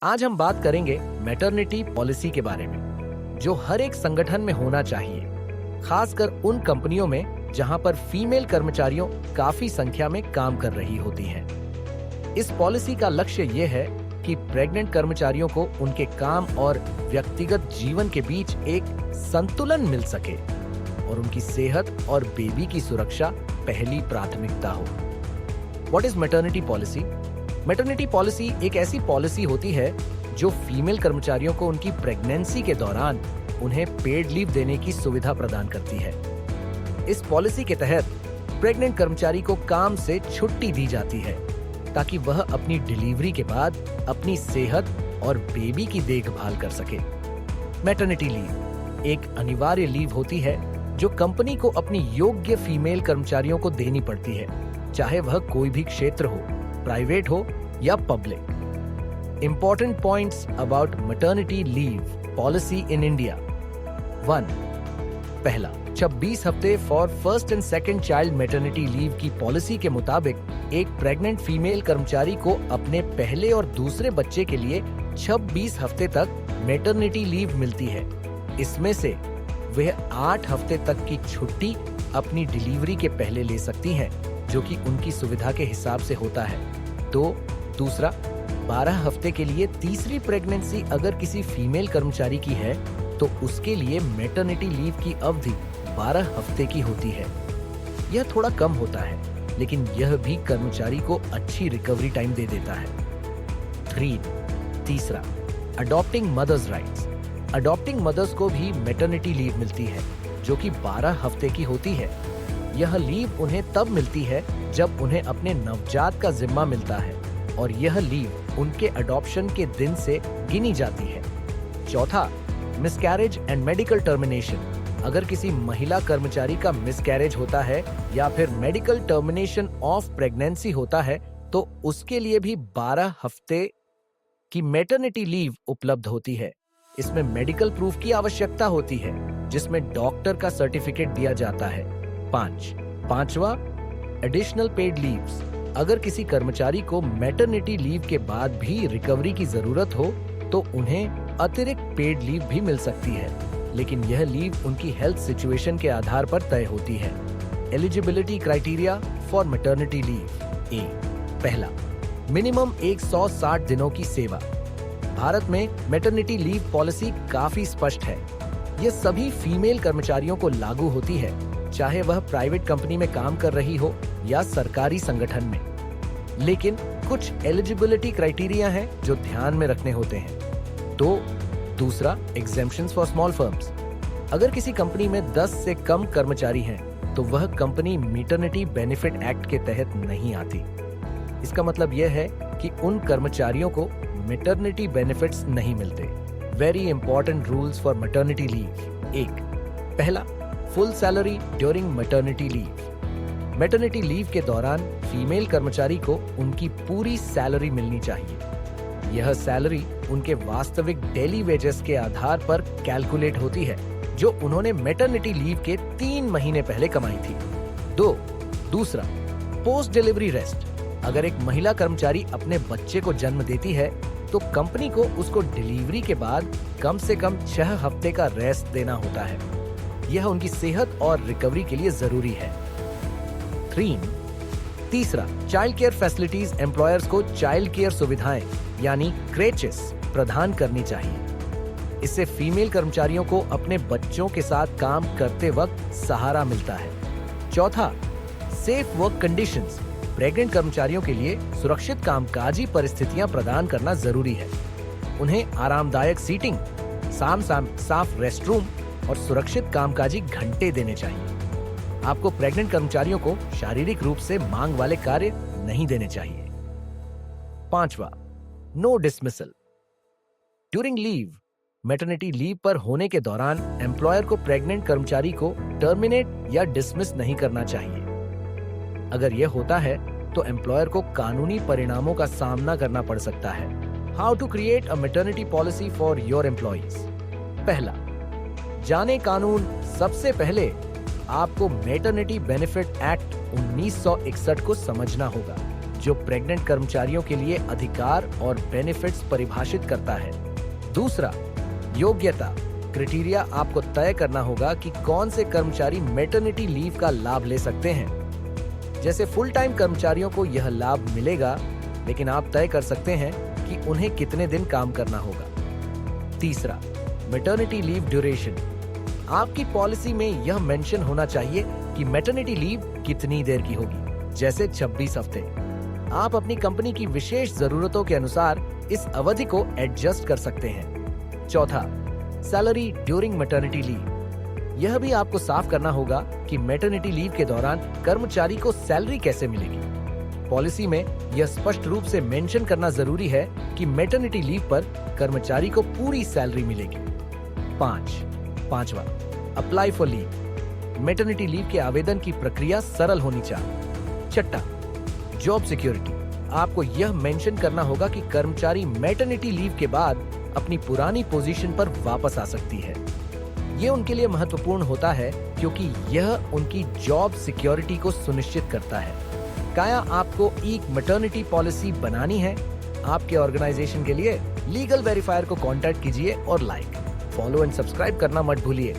आज हम बात करेंगे मैटरनिटी पॉलिसी के बारे में, जो हर एक संगठन में होना चाहिए, खासकर उन कंपनियों में जहां पर फीमेल कर्मचारियों काफी संख्या में काम कर रही होती हैं। इस पॉलिसी का लक्ष्य ये है कि प्रेग्नेंट कर्मचारियों को उनके काम और व्यक्तिगत जीवन के बीच एक संतुलन मिल सके और उनकी सेहत और बेबी की सुरक्षा पहली प्राथमिकता हो। What is maternity policy? Maternity policy एक ऐसी पॉलिसी होती है जो फीमेल कर्मचारियों को उनकी प्रेगनेंसी के दौरान उन्हें पेड लीव देने की सुविधा प्रदान करती है। इस पॉलिसी के तहत प्रेग्नेंट कर्मचारी को काम से छुट्टी दी जाती है ताकि वह अपनी डिलीवरी के बाद अपनी सेहत और बेबी की देखभाल कर सके। मैटरनिटी लीव एक अनिवार्य लीव होती है जो कंपनी को अपनी योग्य फीमेल कर्मचारियों को देनी पड़ती है, चाहे वह कोई भी क्षेत्र हो, प्राइवेट हो या public. Important points about maternity leave policy in India. 1. पहला, 26 हफ्ते for first and second child maternity leave की पॉलिसी के मुताबिक एक प्रेग्नेंट फीमेल कर्मचारी को अपने पहले और दूसरे बच्चे के लिए 26 हफ्ते तक मैटरनिटी लीव मिलती है। इसमें से वह 8 हफ्ते तक की छुट्टी अपनी डिलीवरी के पहले ले सकती हैं, जो कि उनकी सुविधा के हिसाब से होता है। तो दूसरा, 12 हफ्ते के लिए तीसरी प्रेगनेंसी अगर किसी फीमेल कर्मचारी की है तो उसके लिए मैटरनिटी लीव की अवधि 12 हफ्ते की होती है। यह थोड़ा कम होता है, लेकिन यह भी कर्मचारी को अच्छी रिकवरी टाइम दे देता है। 3. तीसरा, adopting mothers rights. Adopting mothers को भी मैटरनिटी लीव मिलती है, जो कि 12 हफ्ते की होती है। यह लीव उन्हें तब मिलती है जब उन्हें अपने नवजात का जिम्मा मिलता है और यह लीव उनके अडॉप्शन के दिन से गिनी जाती है। चौथा, मिसकैरेज एंड मेडिकल टर्मिनेशन। अगर किसी महिला कर्मचारी का मिसकैरेज होता है या फिर मेडिकल टर्मिनेशन ऑफ प्रेगनेंसी होता है तो उसके लिए भी 12 हफ्ते की मैटरनिटी लीव उपलब्ध होती है। इसमें मेडिकल प्रूफ की आवश्यकता होती है, जिसमें डॉक्टर का सर्टिफिकेट दिया जाता है। पांचवा, एडिशनल पेड लीव्स। अगर किसी कर्मचारी को मैटरनिटी लीव के बाद भी रिकवरी की जरूरत हो तो उन्हें अतिरिक्त पेड लीव भी मिल सकती है, लेकिन यह लीव उनकी हेल्थ सिचुएशन के आधार पर तय होती है। Eligibility criteria for maternity leave. A, पहला, मिनिमम 160 दिनों की सेवा। भारत में मैटरनिटी लीव पॉलिसी काफी स्पष्ट है। यह सभी फीमेल कर्मचारियों को लागू होती है, चाहे वह प्राइवेट कंपनी में काम कर रही हो या सरकारी संगठन में। लेकिन कुछ एलिजिबिलिटी क्राइटेरिया हैं जो ध्यान में रखने होते हैं। तो दूसरा, एग्जेम्पशंस फॉर स्मॉल फर्म्स। अगर किसी कंपनी में 10 से कम कर्मचारी हैं, तो वह कंपनी मैटरनिटी बेनिफिट एक्ट के तहत नहीं आती। इसका मतलब यह है कि उन कर्मचारियों को मैटरनिटी बेनिफिट्स नहीं मिलते। Very important rules for maternity leave. 1. पहला, full salary during maternity leave. Maternity leave के दौरान फीमेल कर्मचारी को उनकी पूरी सैलरी मिलनी चाहिए। यह सैलरी उनके वास्तविक डेली वेजेस के आधार पर कैलकुलेट होती है, जो उन्होंने मैटरनिटी लीव के 3 महीने पहले कमाई थी। दूसरा, पोस्ट डिलीवरी रेस्ट। अगर एक महिला कर्मचारी अपने बच्चे को जन्म देती है तो कंपनी को उसको डिलीवरी के बाद कम से कम 6 हफ्ते का रेस्ट देना होता है। यह उनकी सेहत और रिकवरी के लिए जरूरी है। 3. तीसरा, चाइल्ड केयर फैसिलिटीज एम्प्लॉयर्स को चाइल्ड केयर सुविधाएं यानी क्रेचेस प्रदान करनी चाहिए। इससे फीमेल कर्मचारियों को अपने बच्चों के साथ काम करते वक्त सहारा मिलता है। चौथा, सेफ वर्क कंडीशंस। प्रेग्नेंट कर्मचारियों के लिए सुरक्षित कामकाजी परिस्थितियां प्रदान करना जरूरी है। उन्हें आरामदायक सीटिंग, साफ रेस्टरूम और सुरक्षित कामकाजी घंटे देने चाहिए। आपको प्रेग्नेंट कर्मचारियों को शारीरिक रूप से मांग वाले कार्य नहीं देने चाहिए। 5वां, no dismissal during leave. Maternity leave पर होने के दौरान एम्प्लॉयर को प्रेग्नेंट कर्मचारी को टर्मिनेट या डिसमिस नहीं करना चाहिए। अगर यह होता है तो एम्प्लॉयर को कानूनी परिणामों का सामना करना पड़ सकता है। How to create a maternity policy for your employees. पहला, जाने कानून। सबसे पहले आपको मैटरनिटी बेनिफिट एक्ट 1961 को समझना होगा। जो प्रेग्नेंट कर्मचारियों के लिए अधिकार और बेनिफिट्स परिभाषित करता है। दूसरा, योग्यता क्राइटेरिया आपको तय करना होगा कि कौन से कर्मचारी मैटरनिटी लीव का लाभ ले सकते हैं। जैसे फुल टाइम कर्मचारियों को यह लाभ मिलेगा, लेकिन आप तय कर सकते हैं कि उन्हें कितने दिन काम करना होगा। तीसरा, मैटरनिटी लीव ड्यूरेशन। आपकी पॉलिसी में यह मेंशन होना चाहिए कि मैटरनिटी लीव कितनी देर की होगी, जैसे 26 हफ्ते। आप अपनी कंपनी की विशेष जरूरतों के अनुसार इस अवधि को एडजस्ट कर सकते हैं। चौथा, सैलरी ड्यूरिंग मैटरनिटी लीव। यह भी आपको साफ करना होगा कि मैटरनिटी लीव के दौरान कर्मचारी को सैलरी कैसे मिलेगी। पॉलिसी में यह स्पष्ट रूप से मेंशन करना जरूरी है कि मैटरनिटी लीव पर कर्मचारी को पूरी सैलरी मिलेगी। पांचवा, apply for leave. Maternity leave के आवेदन की प्रक्रिया सरल होनी चाहिए। छठा, जॉब सिक्योरिटी। आपको यह मेंशन करना होगा कि कर्मचारी मैटरनिटी लीव के बाद अपनी पुरानी पोजीशन पर वापस आ सकती है। ये उनके लिए महत्वपूर्ण होता है क्योंकि यह उनकी जॉब सिक्योरिटी को सुनिश्चित करता है। क्या आपको एक मैटरनिटी पॉलिसी बनानी है? आपके ऑर्गेनाइजेशन के लिए लीगल वेरीफायर को कांटेक्ट कीजिए और लाइक, फॉलो एंड सब्सक्राइब करना मत भूलिए।